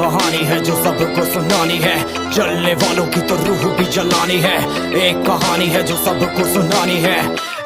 कहानी है जो सबको सुनानी है, जलने वालों की तो रूह भी जलानी है। एक कहानी है जो सबको सुनानी है,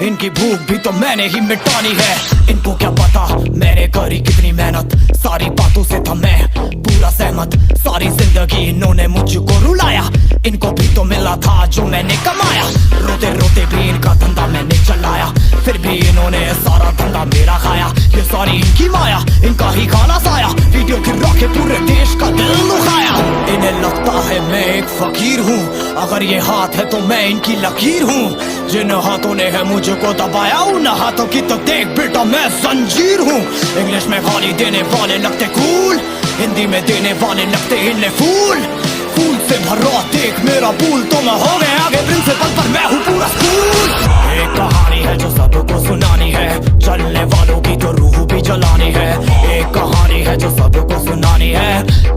इनकी भूख भी तो मैंने ही मिटानी है। इनको क्या पता मैंने करी कितनी मेहनत, सारी बातों से था मैं पूरा सहमत। सारी जिंदगी इन्होंने मुझको रुलाया, इनको भी तो मिला था जो मैंने कमाया। रोते रोते भी इनका धंधा मैंने चलाया, फिर भी इन्होंने सारा धंधा मेरा खाया। ये सारी इनकी माया, इनका ही खाना साया, वीडियो गिरा के पूरे देश का दिल दुखाया। इन्हें लगता है मैं एक फकीर हूँ, अगर ये हाथ है तो मैं इनकी लकीर हूँ। जिन हाथों ने है मुझको दबाया, उन हाथों की तो देख बेटा मैं जंजीर हूँ। इंग्लिश में गाली देने वाले लगते कूल, हिंदी में देने वाले लगते इन्हें फूल। फूल से भरा देख मेरा पूल, तो मैं हो गया आगे प्रिंसिपल पर मैं हूँ पूरा स्कूल। एक कहानी है जो सबको सुनानी है, चलने वालों की तो रूह भी जलानी है। एक कहानी है जो सबको सुनानी है,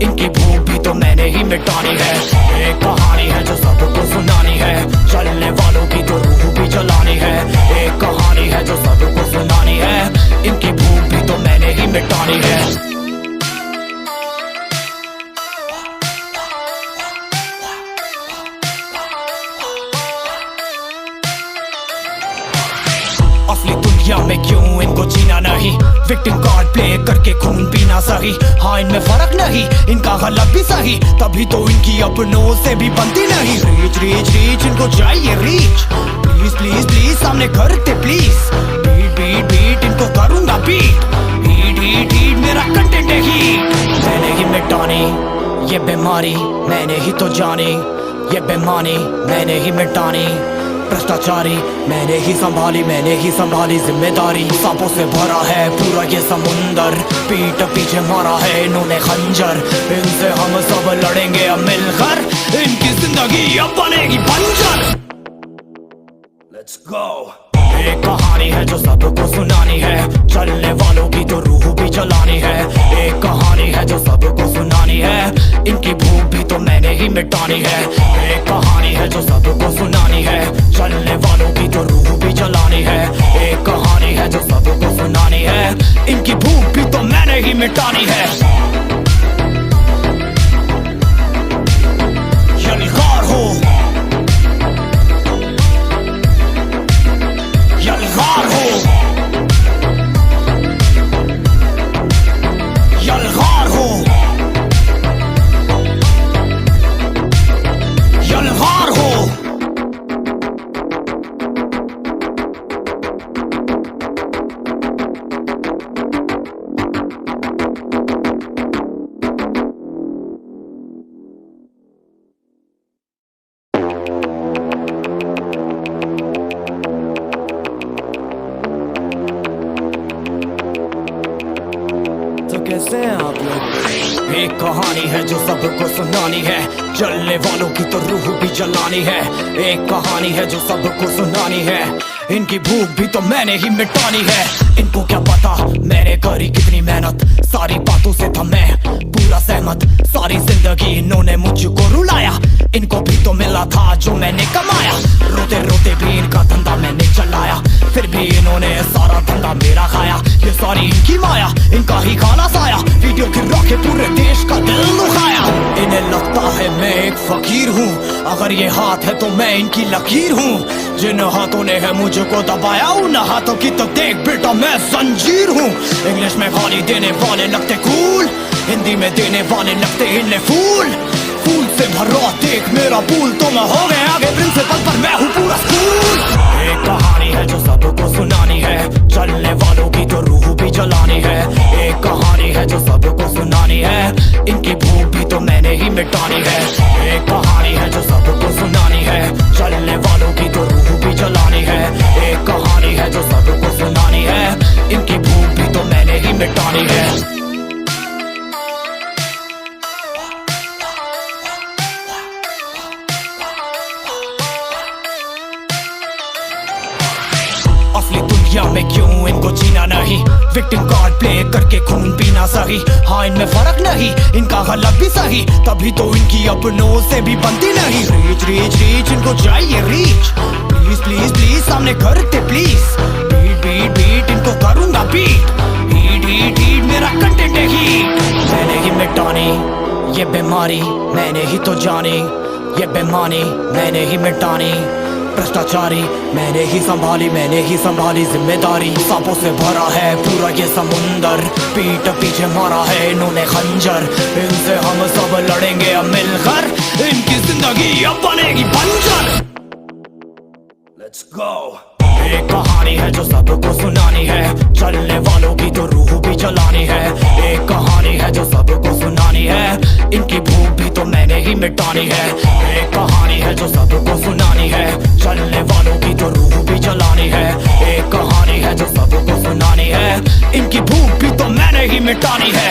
इनकी भूख भी तो मैंने ही मिटानी है। एक कहानी है जो सबको सुनानी है, चलने वालों की तो रूह भी जलानी है। एक कहानी है जो सबको सुनानी है, इनकी भूख भी तो मैंने ही मिटानी है। असली दुनिया में क्यों इनको जीना नहीं, विक्टिम कार्ड प्ले करके खून पीना सही। हाँ इनमें फर्क नहीं, इनका गलत भी सही, तभी तो इनकी अपनों से भी बनती नहीं। रीच रीच रीच इनको चाहिए रीच, प्लीज प्लीज प्लीज सामने करते प्लीज। बीट बीट बीट इनको करूंगा बीट, हीट हीट हीट मेरा कंटेंट है हीट। मैंने ही मिटानी ये बीमारी, मैंने ही तो जानी ये बेमानी, मैंने ही मिटानी भ्रष्टाचारी। मैंने ही संभाली जिम्मेदारी। सांपों से भरा है पूरा ये समुंदर, पीठ पीछे मारा है इन्होंने खंजर। इनसे हम सब लड़ेंगे अब मिलकर, इनकी जिंदगी अब बनेगी बंजर। Let's go। एक कहानी है जो सबको सुनानी है, चलने वालों की तो रूह भी जलानी है। एक कहानी है जो सबको सुनानी है, इनकी भूख भी तो मैंने ही मिटानी है। एक कहानी है जो सबको सुनानी है, चलने वालों की तो रूह भी जलानी है। एक कहानी है जो सबको सुनानी है, इनकी भूख भी तो मैंने ही मिटानी है। यलगार हो यलगार हो यलगार हो यलगार हो। कैसे हैं आप लोग? एक कहानी है जो सबको सुनानी है, जलने वालों की तो रूह भी जलानी है। एक कहानी है जो सबको सुनानी है, इनकी भूख भी तो मैंने ही मिटानी है। इनको क्या पता मैंने करी कितनी मेहनत, सारी बातों से था मैं पूरा सहमत। सारी जिंदगी इन्होंने मुझको रुलाया, इनको भी तो मिला था जो मैंने कमाया। रोते रोते भी इनका धंधा मैंने चलाया, फिर भी इन्होंने सारा धंधा मेरा खाया। ये सारी इनकी माया, इनका ही खाना साया, वीडियो गिरा के पूरे देश का दिल दुखाया। इन्हें लगता है मैं एक फकीर हूँ, अगर ये हाथ है तो मैं इनकी लकीर हूँ। जिन हाथों ने है मुझको दबाया, उन हाथों की तो देख बेटा मैं जंजीर हूँ। इंग्लिश में गाली देने वाले लगते कूल, हिंदी में देने वाले लगते इन्हें फूल। फूल से भरा देख मेरा पूल, तो मैं हो गया आगे प्रिंसिपल पर मैं हूँ पूरा स्कूल। एक कहानी है जो सबको सुनानी है, चलने वालों की तो रूह भी जलानी है। एक कहानी है जो सबको सुनानी है, इनकी भूख भी तो मैंने ही मिटानी है। एक कहानी है जो सबको सुनानी है, चलने वालों की तो रूह भी जलानी है। एक कहानी है जो सबको सुनानी है, इनकी भूख भी तो मैंने ही मिटानी है। असली दुनिया में क्यों इनको जीना नहीं, विक्टिम कार्ड प्ले करके खून पीना सही। हाँ इनमें फर्क नहीं, इनका गलत भी सही, तभी तो इनकी अपनों से भी बनती नहीं। रीच रीच रीच इनको चाहिए रीच, प्लीज प्लीज प्लीज सामने करते प्लीज। बीट बीट बीट इनको करूंगा बीट, हीट हीट हीट मेरा कंटेंट है हीट। मैंने ही मिटानी ये बीमारी मैंने ही तो जानी, ये बेमानी मैंने ही मिटानी, भ्रष्टाचारी मैंने ही संभाली जिम्मेदारी। सांपों से भरा है पूरा ये समुंदर, पीठ पीछे मारा है इन्होंने खंजर। इनसे हम सब लड़ेंगे अब मिलकर, इनकी जिंदगी अब बनेगी बंजर। Let's go। एक कहानी है जो सबको सुनानी है, चलने वालों की तो रूह भी जलानी है। एक कहानी है जो सबको सुनानी है, इनकी भूख भी तो मैंने ही मिटानी है। एक कहानी है जो सबको सुनानी है, चलने वालों की तो रूह भी जलानी है। एक कहानी है जो सबको सुनानी है, इनकी भूख भी तो मैंने ही मिटानी है।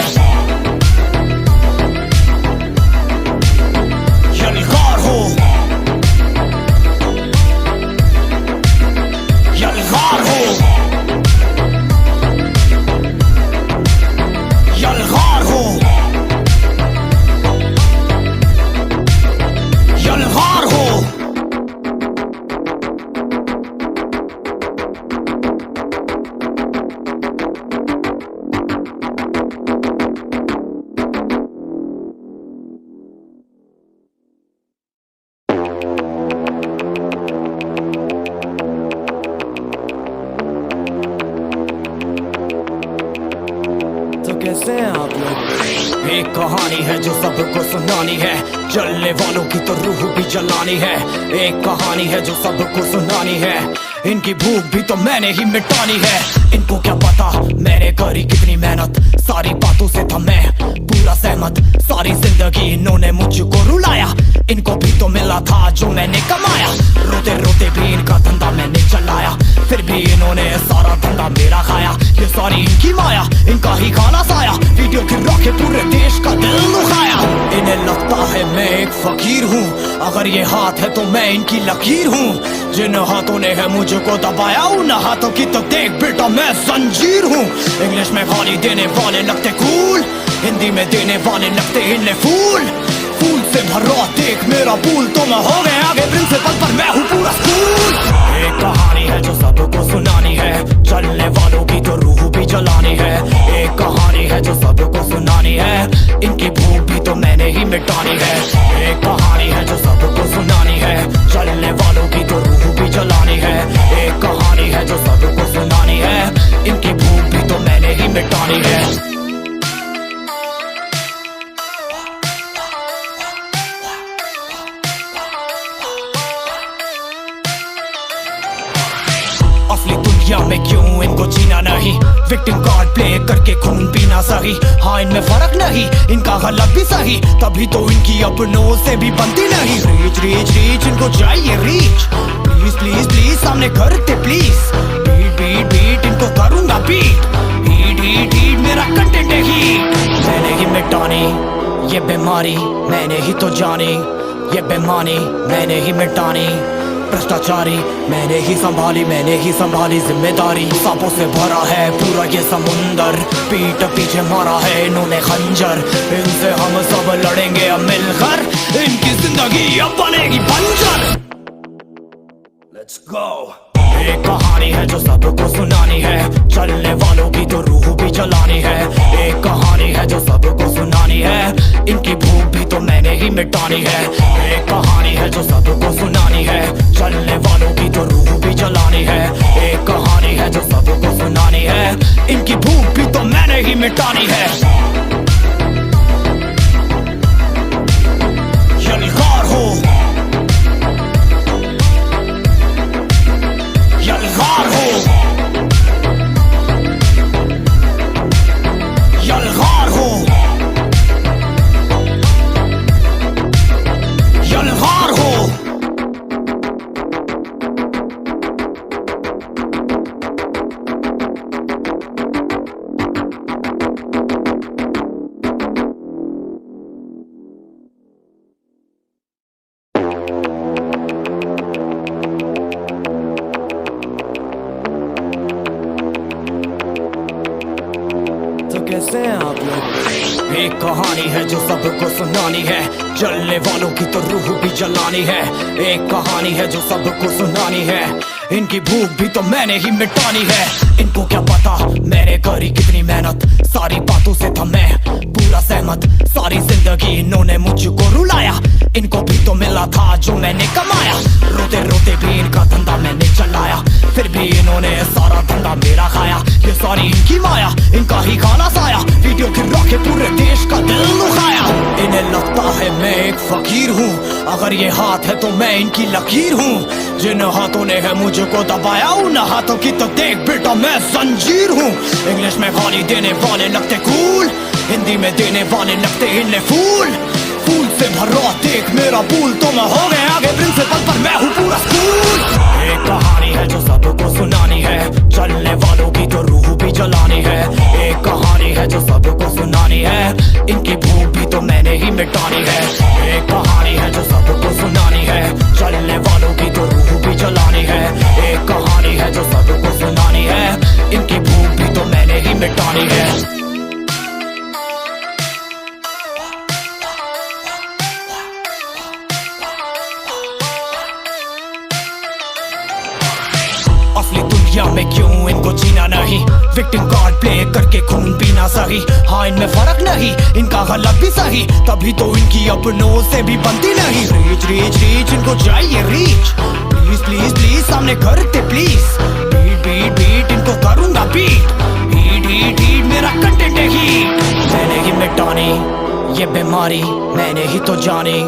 यलगार हो, यलगार हो, यलगार हो, यलगार हो। तो कैसे हैं आप लोग? एक कहानी है जो सबको सुनानी है, चलने वालों की तो रूह भी जलानी है। एक कहानी है जो सबको सुनानी है, इनकी भूख भी तो मैंने ही मिटानी है। इनको क्या पता मैंने करी कितनी मेहनत, सारी बातों से था मैं पूरा सहमत। सारी जिंदगी इन्होंने मुझको रुलाया, इनको भी तो मिला था जो मैंने कमाया। रोते रोते भी इनका धंधा मैंने चलाया, फिर भी इन्होंने सारा धंधा मेरा खाया। ये सारी इनकी माया, इनका ही खाना साया, वीडियो गिरा के पूरे देश का दिल दुखाया। इन्हें लगता है मैं एक फकीर हूँ, अगर ये हाथ है तो मैं इनकी लकीर हूँ। जिन हाथों ने है मुझको दबाया, उन हाथों की तो देख बेटा मैं जंजीर हूँ। इंग्लिश में गाली देने वाले लगते कूल, हिंदी में देने वाले लगते इन्हें फूल। फूल से भरा देख मेरा पूल, तो मैं हो गया आगे प्रिंसिपल पर मैं हूँ पूरा स्कूल। एक कहानी है जो सबको सुनानी है, चलने वालों की तो रूह भी जलानी है। एक कहानी है जो सबको सुनानी है, इनकी भूख भी तो मैंने ही मिटानी है। एक कहानी है जो सबको सुनानी है, चलने वालों की तो रूह भी जलानी है। एक कहानी है जो सबको सुनानी है, इनकी भूख भी तो मैंने ही मिटानी है। असली दुनिया में क्यों इनको जीना नहीं, विक्टिम कार्ड प्ले करके खून पीना सही। हाँ इनमें फर्क नहीं, इनका गलत भी सही, तभी तो इनकी अपनों से भी बनती नहीं। रीच रीच रीच इनको चाहिए रीच, प्लीज प्लीज प्लीज सामने करते प्लीज। बीट बीट बीट इनको करूंगा बीट, हीट हीट हीट मेरा कंटेंट है हीट। मैंने ही मिटानी ये बीमारी, मैंने ही तो जानी, ये बेमानी मैंने ही मिटानी। भ्रष्टाचारी मैंने ही संभाली जिम्मेदारी। सांपों से भरा है पूरा ये समुंदर, पीठ पीछे मारा है इन्होंने खंजर। इनसे हम सब लड़ेंगे अब मिलकर, इनकी जिंदगी अब बनेगी बंजर। Let's go। एक कहानी है जो सबको सुनानी है, चलने वालों की तो रूह भी जलानी है। एक कहानी है जो सबको सुनानी है, इनकी भूख भी तो मैंने ही मिटानी है। एक कहानी है जो सबको सुनानी है, चलने वालों की तो रूह भी जलानी है। एक कहानी है जो सबको सुनानी है, इनकी भूख भी तो मैंने ही मिटानी है। यलगार हो, यलगार हो, यलगार हो, यलगार हो। तो कैसे हैं आप लोग? एक कहानी है जो सबको सुनानी है, चलने वालों की तो रूह भी जलानी है। एक कहानी है जो सबको सुनानी है, इनकी भूख भी तो मैंने ही मिटानी है। इनको क्या पता मैंने करी कितनी मेहनत, सारी बातों से था मैं पूरा सहमत। सारी जिंदगी इन्होंने मुझको रुलाया, इनको भी तो मिला था जो मैंने कमाया। रोते रोते भी इनका धंधा मैंने चलाया, फिर भी इन्होंने सारा धंधा मेरा खाया। ये सारी इनकी माया, इनका ही खाना साया, वीडियो गिरा के पूरे देश का दिल दुखाया। इन्हें लगता है मैं एक फकीर हूँ, अगर ये हाथ है तो मैं इनकी लकीर हूँ। जिन हाथों ने है मुझको दबाया, उन हाथों की तो देख बेटा मैं जंजीर हूँ। इंग्लिश में गाली देने वाले लगते कूल, हिंदी में देने वाले लगते इन्हें फूल। फूल से भरा देख मेरा पूल, तो मैं हो गया आगे प्रिंसिपल पर मैं हूँ पूरा स्कूल। एक कहानी है जो सबको सुनानी है, चलने वालों की तो रूह भी जलानी है। एक कहानी है जो सबको सुनानी है, इनकी भूख भी तो मैंने ही मिटानी है। एक कहानी है जो सबको सुनानी है, चलने वालों की तो रूह भी जलानी है। एक कहानी है जो सबको सुनानी है, इनकी भूख भी तो मैंने ही मिटानी है। असली दुनिया में क्यों इनको जीना नहीं, विक्टिम कार्ड प्ले करके खून पीना सही। हाँ इनमें फर्क नहीं, इनका गलत भी सही, तभी तो इनकी अपनों से भी बनती नहीं। रीच रीच रीच इनको चाहिए रीच, प्लीज प्लीज प्लीज सामने करते प्लीज। बीट बीट बीट इनको करूंगा बीट, हीट हीट हीट मेरा कंटेंट है हीट। मैंने ही मिटानी ये बीमारी, मैंने ही तो जानी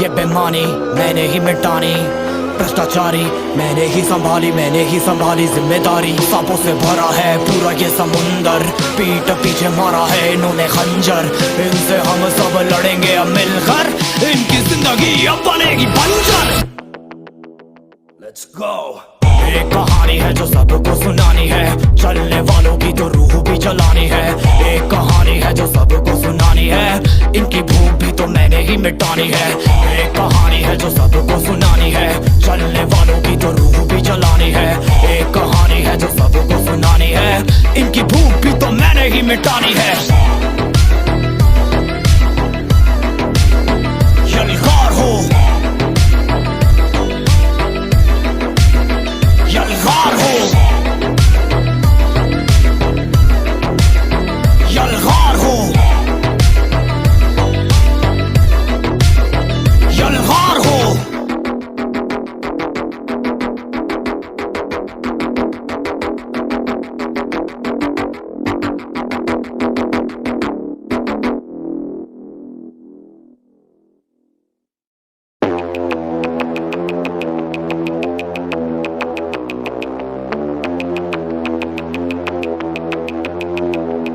ये बेमानी, मैंने ही मिटानी भ्रष्टाचारी। मैंने ही संभाली जिम्मेदारी। सांपों से भरा है पूरा ये समुंदर, पीठ पीछे मारा है इन्होंने खंजर। इनसे हम सब लड़ेंगे अब मिलकर, इनकी जिंदगी अब बनेगी बंजर। Let's go। एक कहानी है जो सबको सुनानी है, चलने वालों की तो रूह भी जलानी है। एक कहानी है जो सबको सुनानी है, इनकी भूख भी तो मैंने ही मिटानी है। एक कहानी है जो सबको सुनानी है, चलने वालों की तो रूह भी जलानी है। एक कहानी है जो सबको सुनानी है, इनकी भूख भी तो मैंने ही मिटानी है। यलगार हो, यलगार हो, यलगार हो, यलगार हो।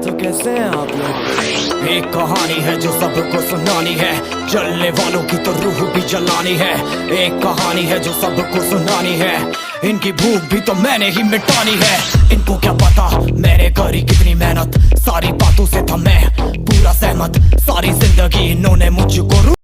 तो कैसे हैं आप लोग? एक कहानी है जो सबको सुनानी है, जलने वालों की तो रूह भी जलानी है। एक कहानी है जो सबको सुनानी है, इनकी भूख भी तो मैंने ही मिटानी है। इनको क्या पता मैंने करी कितनी मेहनत, सारी बातों से था मैं पूरा सहमत। सारी जिंदगी इन्होंने मुझको